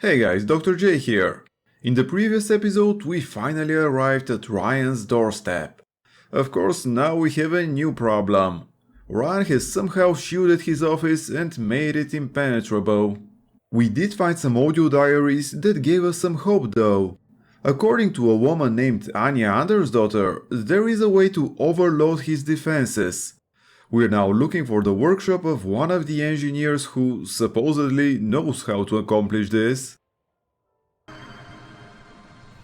Hey guys, Dr. J here. In the previous episode, we finally arrived at Ryan's doorstep. Of course, now we have a new problem. Ryan has somehow shielded his office and made it impenetrable. We did find some audio diaries that gave us some hope though. According to a woman named Anya Andersdottir, there is a way to overload his defenses. We're now looking for the workshop of one of the engineers who supposedly knows how to accomplish this.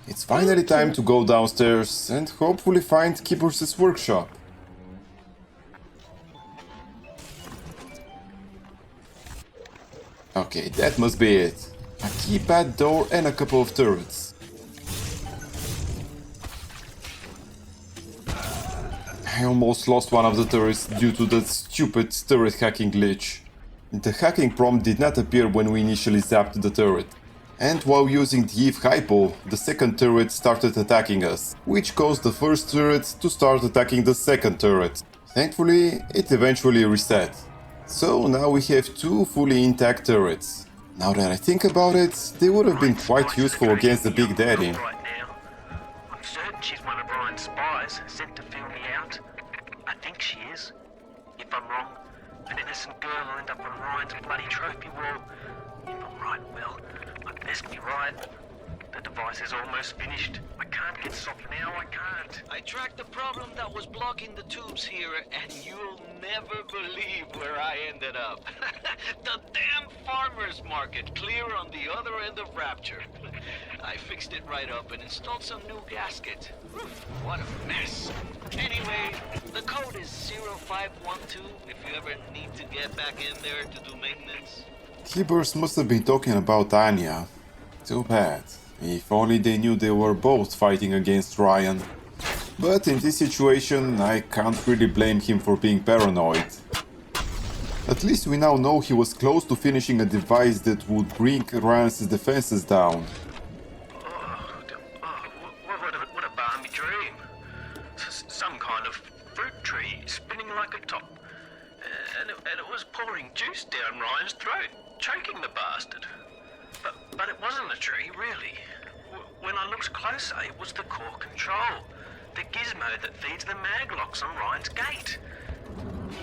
It's finally time to go downstairs and hopefully find Kibers' workshop. Okay, that must be it. A keypad door and a couple of turrets. I almost lost one of the turrets due to that stupid turret hacking glitch. The hacking prompt did not appear when we initially zapped the turret. And while using the Eve hypo, the second turret started attacking us, which caused the first turret to start attacking the second turret. Thankfully, it eventually reset. So now we have two fully intact turrets. Now that I think about it, they would have been quite useful against the Big Daddy. I'm certain she's one of Ryan's spies, sent to fill me out. I think she is. If I'm wrong, an innocent girl will end up on Ryan's bloody trophy wall. If I'm right, well, I'd best be right. The device is almost finished. I can't get soft now, I can't. I tracked the problem that was blocking the tubes here, and you'll never believe where I ended up. The damn farmer's market, clear on the other end of Rapture. I fixed it right up and installed some new gasket. What a mess. Anyway, the code is 0512 if you ever need to get back in there to do maintenance. Kibers must have been talking about Anya. Too bad. If only they knew they were both fighting against Ryan. But in this situation, I can't really blame him for being paranoid. At least we now know he was close to finishing a device that would bring Ryan's defenses down. What a balmy dream. Some kind of fruit tree spinning like a top. And it was pouring juice down Ryan's throat, choking the bastard. But it wasn't a tree, really. When I looked closer, it was the core control. The gizmo that feeds the mag locks on Ryan's gate.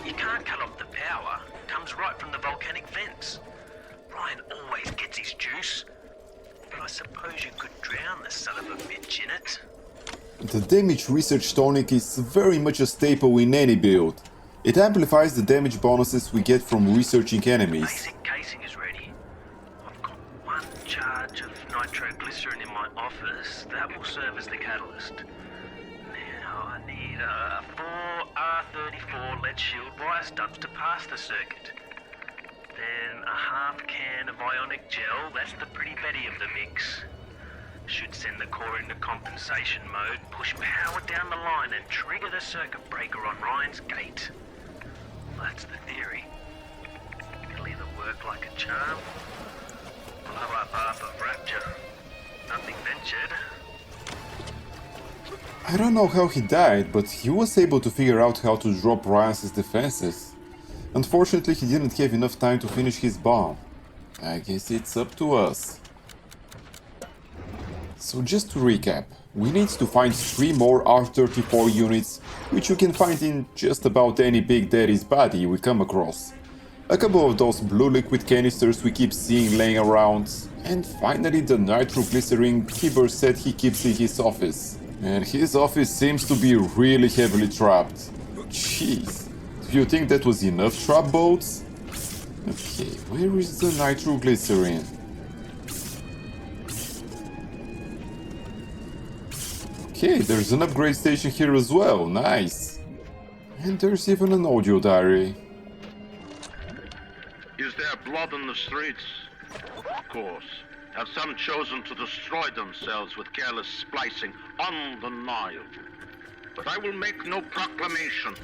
You can't cut off the power. It comes right from the volcanic vents. Ryan always gets his juice. But I suppose you could drown the son of a bitch in it. The damage research tonic is very much a staple in any build. It amplifies the damage bonuses we get from researching enemies. Basic casing is ready. I've got one charge of nitroglycerin in my office. That will serve as the catalyst. Now I need 4R34 lead shield wire stubs to pass the circuit. Then a half can of ionic gel. That's the pretty Betty of the mix. Should send the core into compensation mode, push power down the line and trigger the circuit breaker on Ryan's gate. That's the theory. It'll either work like a charm, blow up half of Rapture. Nothing ventured. I don't know how he died, but he was able to figure out how to drop Ryan's defenses. Unfortunately, he didn't have enough time to finish his bomb. I guess it's up to us. So just to recap, we need to find 3 more R34 units, which you can find in just about any Big Daddy's body we come across. A couple of those blue liquid canisters we keep seeing laying around, and finally the nitroglycerin Kibers said he keeps in his office. And his office seems to be really heavily trapped. Jeez, do you think that was enough trap bolts? Okay, where is the nitroglycerin? Okay, there's an upgrade station here as well, nice. And there's even an audio diary. Is there blood in the streets? Of course. Have some chosen to destroy themselves with careless splicing on the Nile? But I will make no proclamations.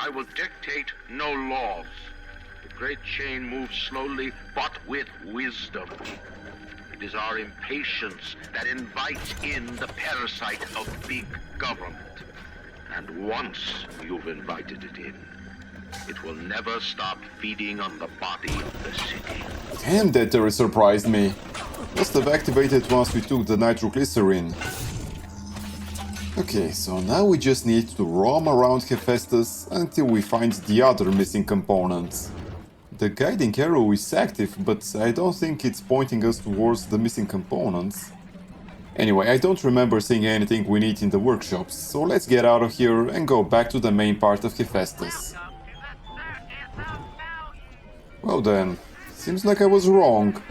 I will dictate no laws. The great chain moves slowly, but with wisdom. It is our impatience that invites in the parasite of big government. And once you've invited it in, it will never stop feeding on the body of the city. Damn, that terror surprised me. must have activated once we took the nitroglycerin. Okay, so now we just need to roam around Hephaestus until we find the other missing components. The guiding arrow is active, but I don't think it's pointing us towards the missing components. Anyway, I don't remember seeing anything we need in the workshops, so let's get out of here and go back to the main part of Hephaestus. Well then, seems like I was wrong.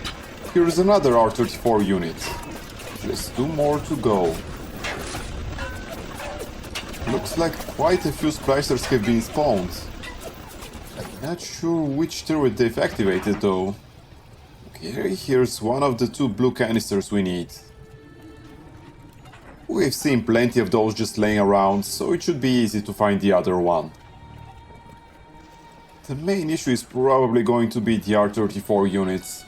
Here's another R34 unit. Just 2 more to go. Looks like quite a few splicers have been spawned. Not sure which turret they've activated though. Okay, here's one of the 2 blue canisters we need. We've seen plenty of those just laying around, so it should be easy to find the other one. The main issue is probably going to be the R34 units.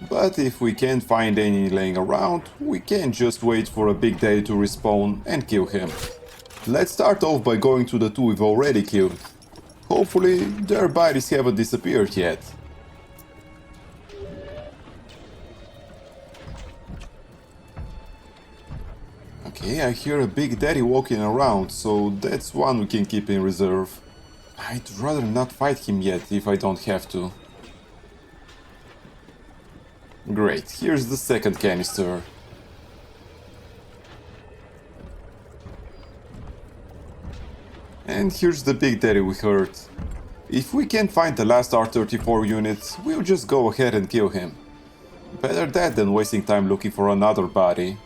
But if we can't find any laying around, we can just wait for a big daddy to respawn and kill him. Let's start off by going to the 2 we've already killed. Hopefully their bodies haven't disappeared yet. Okay, I hear a big daddy walking around, so that's one we can keep in reserve. I'd rather not fight him yet if I don't have to. Great, here's the second canister. And here's the big daddy we heard. If we can't find the last R34 unit, we'll just go ahead and kill him. Better that than wasting time looking for another body.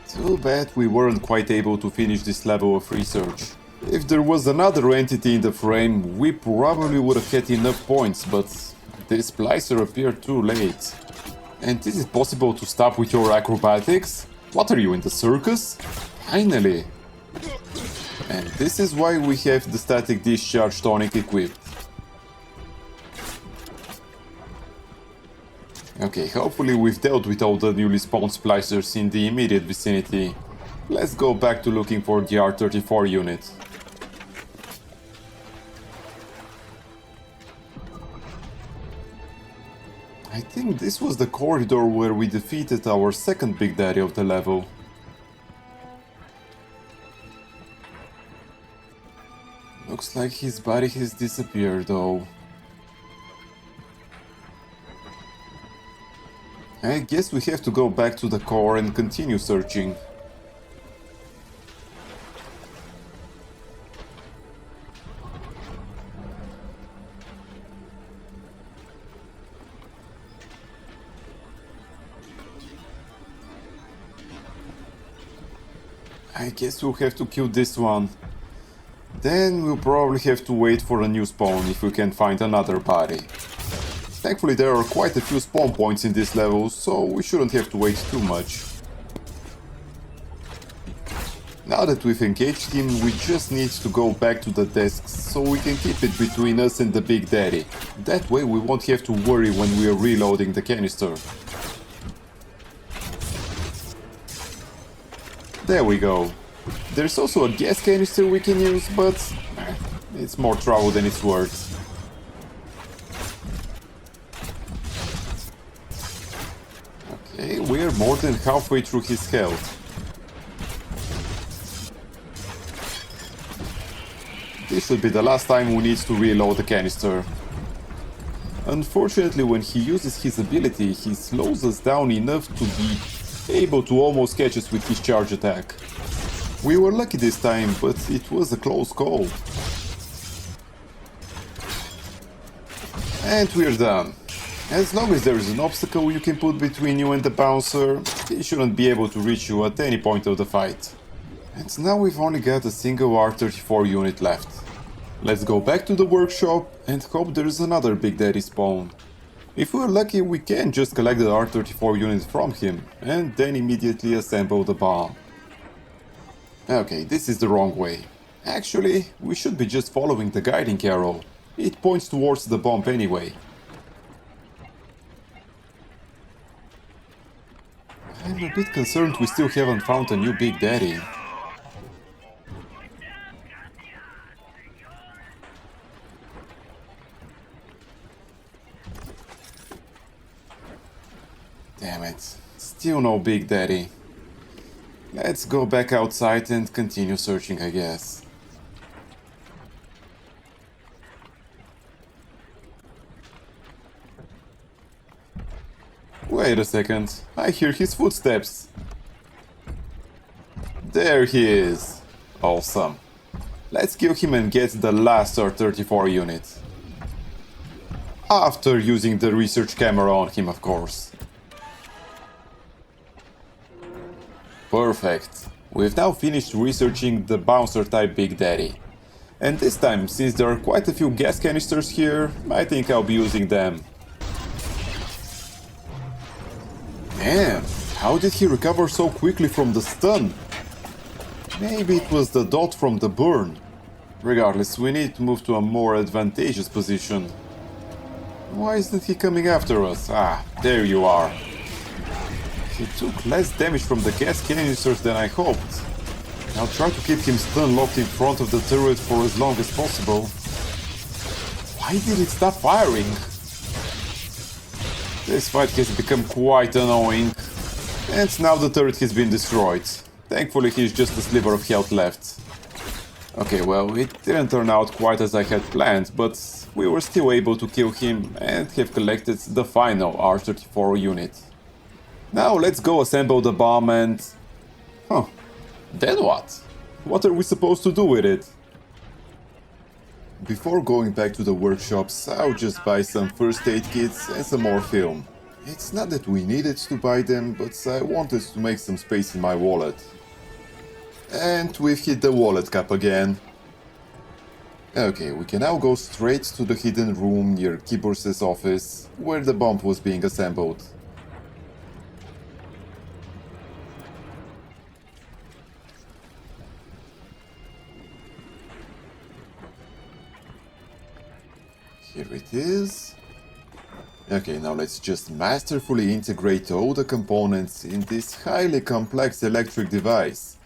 Too bad we weren't quite able to finish this level of research. If there was another entity in the frame, we probably would have had enough points, but this splicer appeared too late. And is it possible to stop with your acrobatics? What are you, in the circus? Finally! And this is why we have the static discharge tonic equipped. Okay, hopefully we've dealt with all the newly spawned splicers in the immediate vicinity. Let's go back to looking for the R34 unit. I think this was the corridor where we defeated our second big daddy of the level. Looks like his body has disappeared though. I guess we have to go back to the core and continue searching. I guess we'll have to kill this one. Then we'll probably have to wait for a new spawn if we can find another body. Thankfully there are quite a few spawn points in this level, so we shouldn't have to wait too much. Now that we've engaged him, we just need to go back to the desks so we can keep it between us and the big daddy. That way we won't have to worry when we are reloading the canister. There we go. There's also a gas canister we can use, but it's more trouble than it's worth. Okay, we're more than halfway through his health. This should be the last time we need to reload the canister. Unfortunately, when he uses his ability, he slows us down enough to be able to almost catch us with his charge attack. We were lucky this time, but it was a close call. And we're done. As long as there is an obstacle you can put between you and the bouncer, he shouldn't be able to reach you at any point of the fight. And now we've only got a single R34 unit left. Let's go back to the workshop and hope there's another Big Daddy spawn. If we're lucky, we can just collect the R34 unit from him and then immediately assemble the bomb. Okay, this is the wrong way. Actually, we should be just following the guiding arrow. It points towards the bomb anyway. I'm a bit concerned we still haven't found a new Big Daddy. Damn it. Still no Big Daddy. Let's go back outside and continue searching, I guess. Wait a second. I hear his footsteps. There he is. Awesome. Let's kill him and get the last R-34 unit. After using the research camera on him, of course. Perfect. We've now finished researching the bouncer type Big Daddy. And this time, since there are quite a few gas canisters here, I think I'll be using them. Damn, how did he recover so quickly from the stun? Maybe it was the dot from the burn. Regardless, we need to move to a more advantageous position. Why isn't he coming after us? Ah, there you are. He took less damage from the gas canisters than I hoped. I'll try to keep him stun locked in front of the turret for as long as possible. Why did it stop firing? This fight has become quite annoying. And now the turret has been destroyed. Thankfully he's just a sliver of health left. Okay, well, it didn't turn out quite as I had planned, but we were still able to kill him and have collected the final R-34 unit. Now let's go assemble the bomb and... Huh. Then what? What are we supposed to do with it? Before going back to the workshops, I'll just buy some first aid kits and some more film. It's not that we needed to buy them, but I wanted to make some space in my wallet. And we've hit the wallet cap again. Okay, we can now go straight to the hidden room near Kibur's office, where the bomb was being assembled. Here it is. Okay, now let's just masterfully integrate all the components in this highly complex electric device.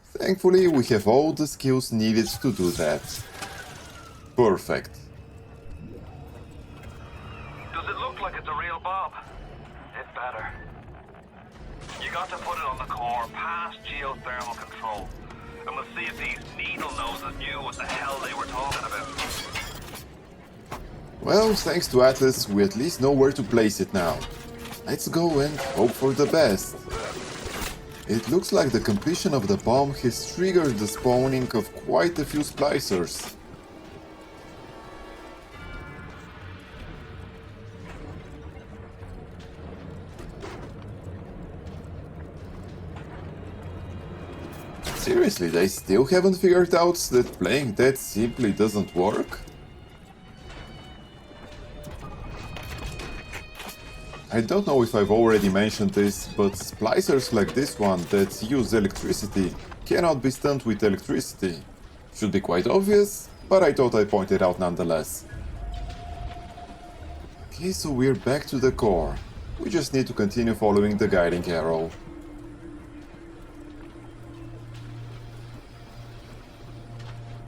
Thankfully, we have all the skills needed to do that. Perfect. Does it look like it's a real bomb? It better. You got to put it on the core, past geothermal control. And we'll see if these needle noses knew what the hell they were talking about. Well, thanks to Atlas, we at least know where to place it now. Let's go and hope for the best. It looks like the completion of the bomb has triggered the spawning of quite a few splicers. Seriously, they still haven't figured out that playing that simply doesn't work? I don't know if I've already mentioned this, but splicers like this one that use electricity cannot be stunned with electricity. Should be quite obvious, but I thought I'd point it out nonetheless. Okay, so we're back to the core. We just need to continue following the guiding arrow.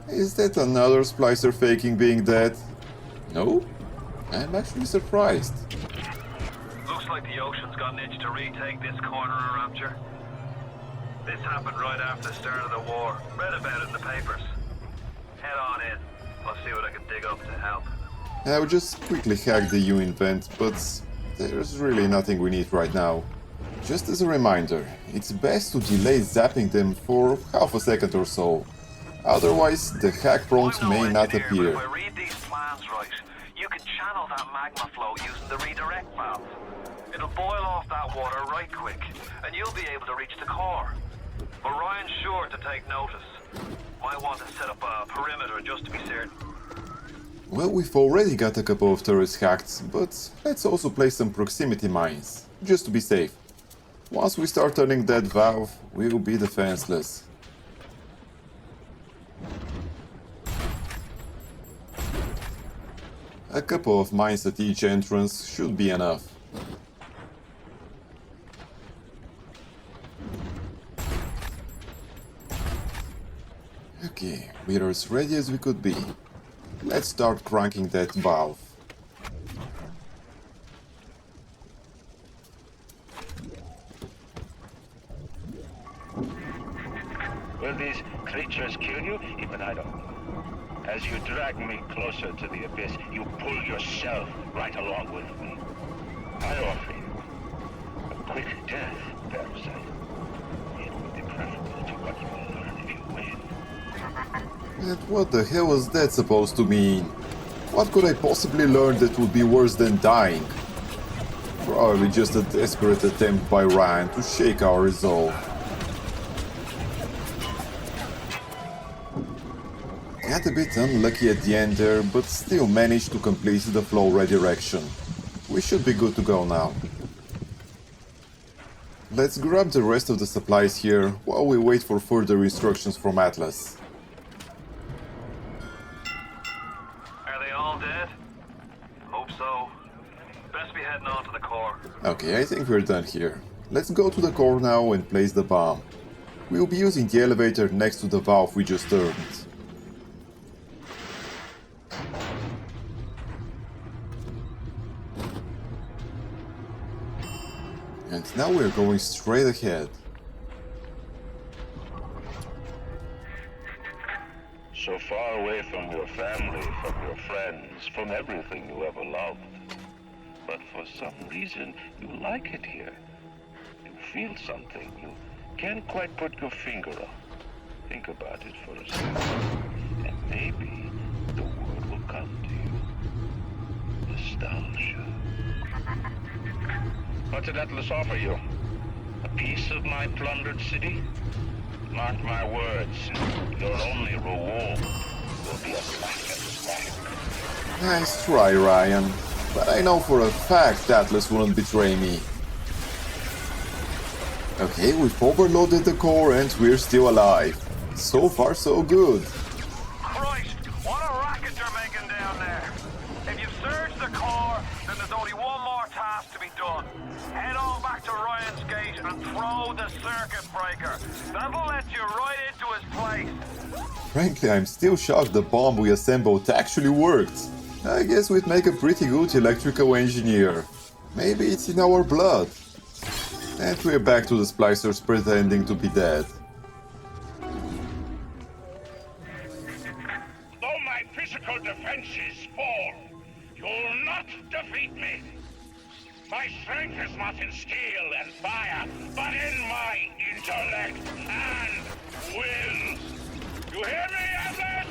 Is that another splicer faking being dead? No? I'm actually surprised. Looks like the ocean's got an itch to retake this corner of Rapture. This happened right after the start of the war. Read about it in the papers. Head on in. I'll see what I can dig up to help. I'll just quickly hack the U invent, but there's really nothing we need right now. Just as a reminder, it's best to delay zapping them for half a second or so. Otherwise, the hack prompt may not appear. If I read these plans right, you can channel that magma flow using the redirect valve. It'll boil off that water right quick, and you'll be able to reach the core. But Ryan's sure to take notice. Might want to set up a perimeter just to be certain. Well, we've already got a couple of turrets hacked, but let's also place some proximity mines, just to be safe. Once we start turning that valve, we'll be defenseless. A couple of mines at each entrance should be enough. Okay, we're as ready as we could be. Let's start cranking that valve. I don't know. As you drag me closer to the abyss, you pull yourself right along with me. I offer you a quick death, Parasite. It would be preferable to what you will learn if you win. And what the hell was that supposed to mean? What could I possibly learn that would be worse than dying? Probably just a desperate attempt by Ryan to shake our resolve. Got a bit unlucky at the end there, but still managed to complete the flow redirection. We should be good to go now. Let's grab the rest of the supplies here while we wait for further instructions from Atlas. Are they all dead? Hope so. Best be heading on to the core. Okay, I think we're done here. Let's go to the core now and place the bomb. We'll be using the elevator next to the valve we just turned. And now we're going straight ahead. So far away from your family, from your friends, from everything you ever loved. But for some reason, you like it here. You feel something you can't quite put your finger on. Think about it for a second, and maybe the word will come to you. Nostalgia. What did Atlas offer you? A piece of my plundered city? Mark my words, your only reward will be a massive stack. Nice try, Ryan. But I know for a fact Atlas wouldn't betray me. Okay, we've overloaded the core and we're still alive. So far, so good. Christ, what a racket you're making down there. If you've surged the core, then there's only one more task to be done. Head on back to Ryan's gate and throw the circuit breaker. That'll let you right into his place. Frankly, I'm still shocked the bomb we assembled actually worked. I guess we'd make a pretty good electrical engineer. Maybe it's in our blood. And we're back to the splicers pretending to be dead. Though my physical defenses fall, you'll not defeat me. My strength is not in steel and fire, but in my intellect and will. You hear me, Atlas?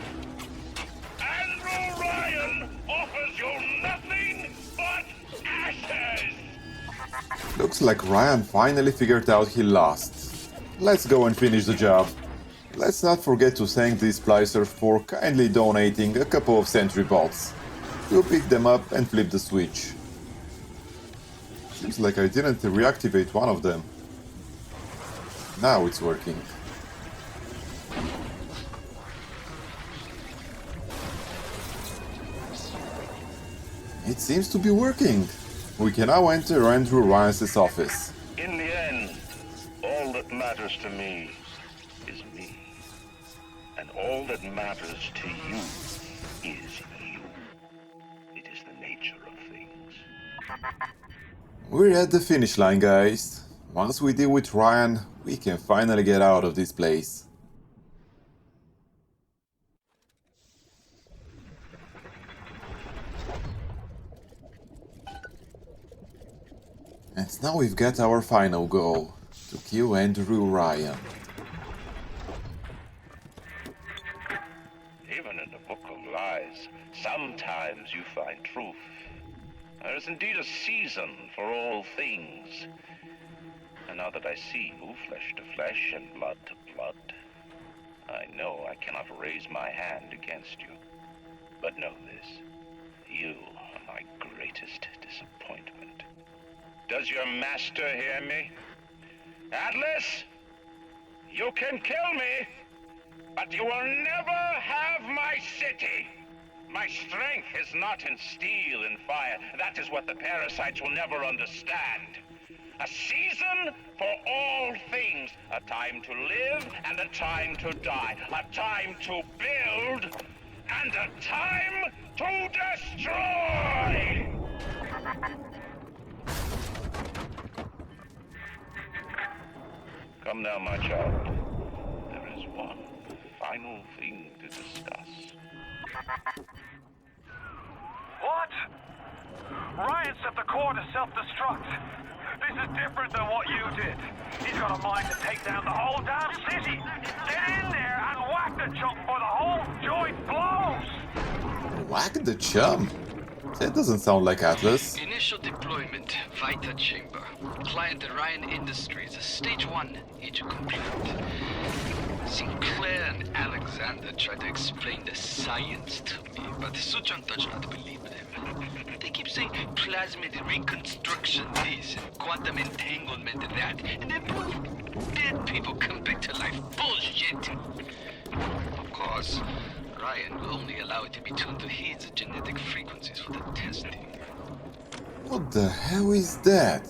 Andrew Ryan offers you nothing but ashes! Looks like Ryan finally figured out he lost. Let's go and finish the job. Let's not forget to thank these splicers for kindly donating a couple of sentry bots. We'll pick them up and flip the switch. Seems like I didn't reactivate one of them. Now it's working. It seems to be working. We can now enter Andrew Ryan's office. In the end, all that matters to me is me. And all that matters to you is you. It is the nature of things. We're at the finish line, guys. Once we deal with Ryan, we can finally get out of this place. And now we've got our final goal, to kill Andrew Ryan. Even in the Book of Lies, sometimes you find truth. There is indeed a season for all things. And now that I see you flesh to flesh and blood to blood, I know I cannot raise my hand against you. But know this, you are my greatest disappointment. Does your master hear me? Atlas, you can kill me, but you will never have my city. My strength is not in steel and fire. That is what the parasites will never understand. A season for all things. A time to live and a time to die. A time to build and a time to destroy! Come now, my child. There is one final thing to discuss. What? Ryan set the core to self-destruct. This is different than what you did. He's got a mind to take down the whole damn city. Get in there and whack the chump before the whole joint blows! Whack the chum? That doesn't sound like Atlas. Initial deployment, Vita Chamber. Client Ryan Industries, Stage 1, each complete. Sinclair and Alexander tried to explain the science to me, but Suchan does not believe them. They keep saying plasmid reconstruction this and quantum entanglement that, and then poof, dead people come back to life. Bullshit! Of course, Ryan will only allow it to be tuned to his genetic frequencies for the testing. What the hell is that?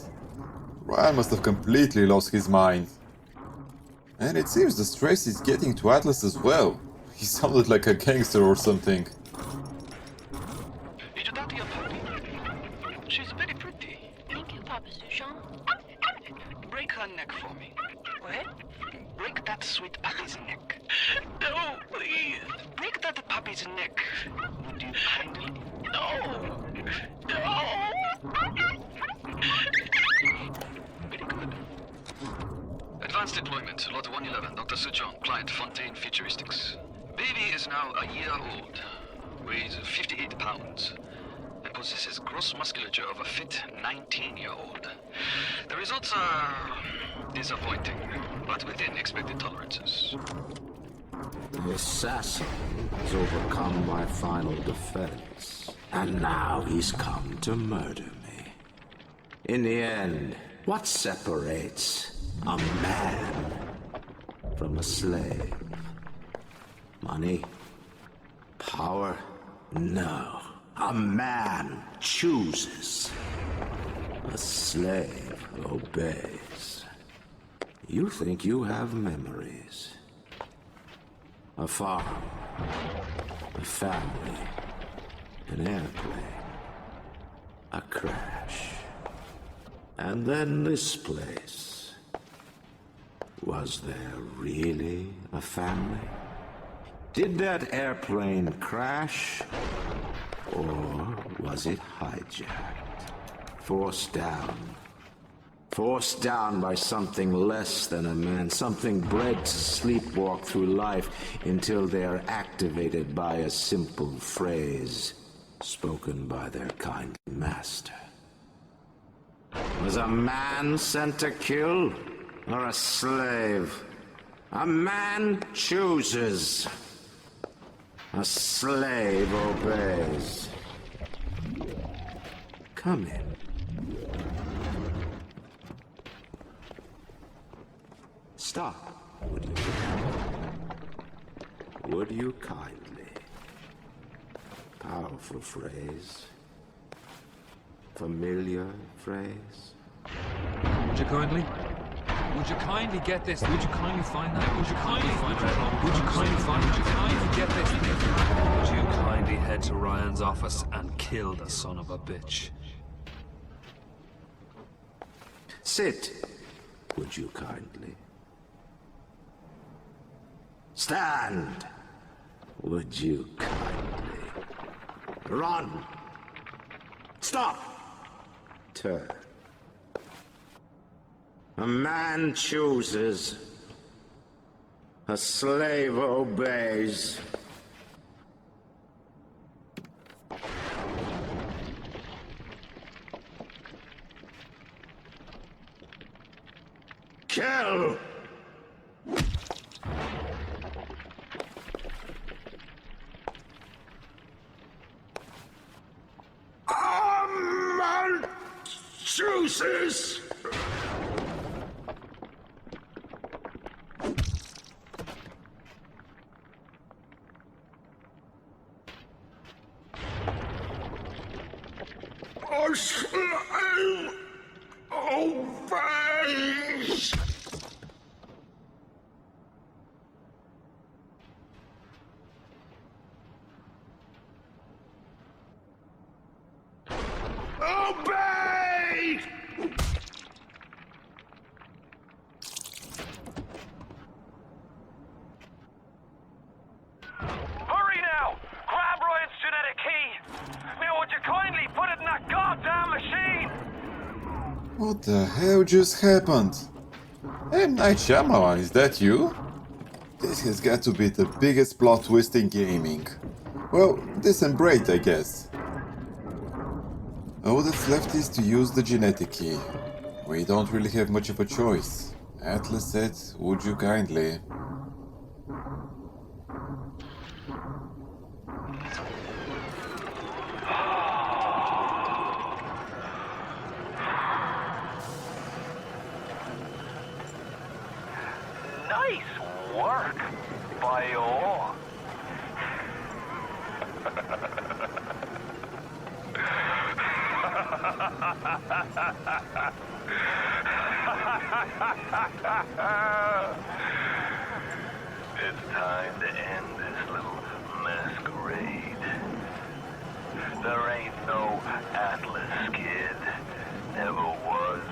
Ryan must have completely lost his mind. And it seems the stress is getting to Atlas as well. He sounded like a gangster or something. Is that your puppy? She's very pretty. Thank you, Papa Sushon. Break her neck for me. What? Break that sweet puppy's neck. No, please. Break that puppy's neck. Would you kindly? No. No. Very good. Advanced deployment, Lot 111, Dr. Suchong, client Fontaine Futuristics. Baby is now a year old, weighs 58 pounds, and possesses gross musculature of a fit 19-year-old. The results are disappointing, but within expected tolerances. The assassin has overcome my final defense, and now he's come to murder me. In the end, what separates a man from a slave? Money? Power? No. A man chooses. A slave obeys. You think you have memories. A farm. A family. An airplane. A crash. And then this place. Was there really a family? Did that airplane crash? Or was it hijacked? Forced down. Forced down by something less than a man, something bred to sleepwalk through life until they're activated by a simple phrase spoken by their kind master. Was a man sent to kill, or a slave? A man chooses. A slave obeys. Come in. Stop, would you? Would you kindly? Powerful phrase. Familiar phrase. Would you kindly? Would you kindly get this? Would you kindly find that? Would you kindly find that? Would you kindly find? Would you kindly get this? Would you kindly head to Ryan's office and kill the son of a bitch? Sit, would you kindly? Stand, would you kindly? Run! Stop! Turn. A man chooses. A slave obeys. Kill! A man chooses. A slave obeys. Obey! What the hell just happened? M. Night Shyamalan, is that you? This has got to be the biggest plot twist in gaming. Well, this and Braid, I guess. All that's left is to use the genetic key. We don't really have much of a choice. Atlas said, would you kindly? Nice work, Bio. It's time to end this little masquerade. There ain't no Atlas, kid. Never was.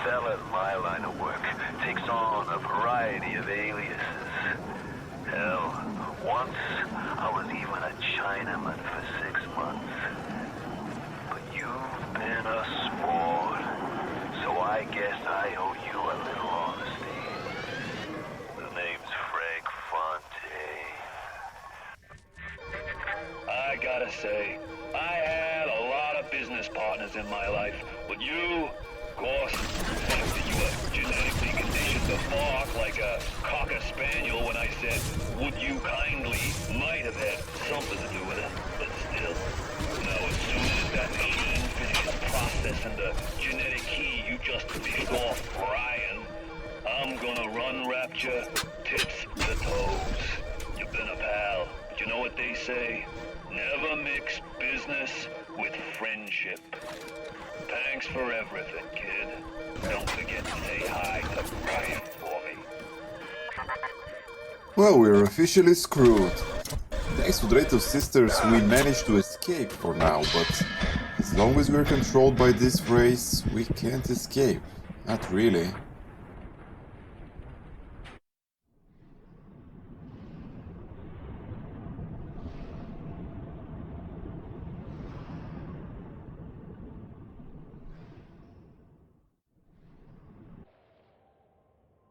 Fella in my line of work takes on a variety of aliases. Hell, once I was even a Chinaman for 6 months. But you've been a sport, so I guess I owe you a little honesty. The name's Frank Fontaine. I gotta say, I had a lot of business partners in my life, but you, of course, after you were genetically conditioned to bark like a cocker spaniel when I said, would you kindly, might have had something to do with it, but still. Now, as soon as that machine finishes processing the genetic key you just fished off Ryan, I'm gonna run Rapture tips to toes. You've been a pal, but you know what they say? Never mix business with friendship. Thanks for everything, kid. Don't forget to say hi to Ryan for me. Well, we're officially screwed. Thanks to Drato's sisters, we managed to escape for now, but as long as we're controlled by this race, we can't escape. Not really.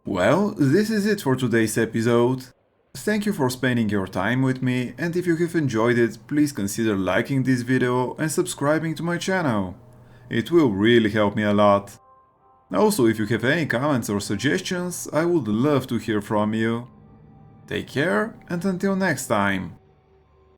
Well, this is it for today's episode. Thank you for spending your time with me, and if you have enjoyed it, please consider liking this video and subscribing to my channel. It will really help me a lot. Also, if you have any comments or suggestions, I would love to hear from you. Take care, and until next time.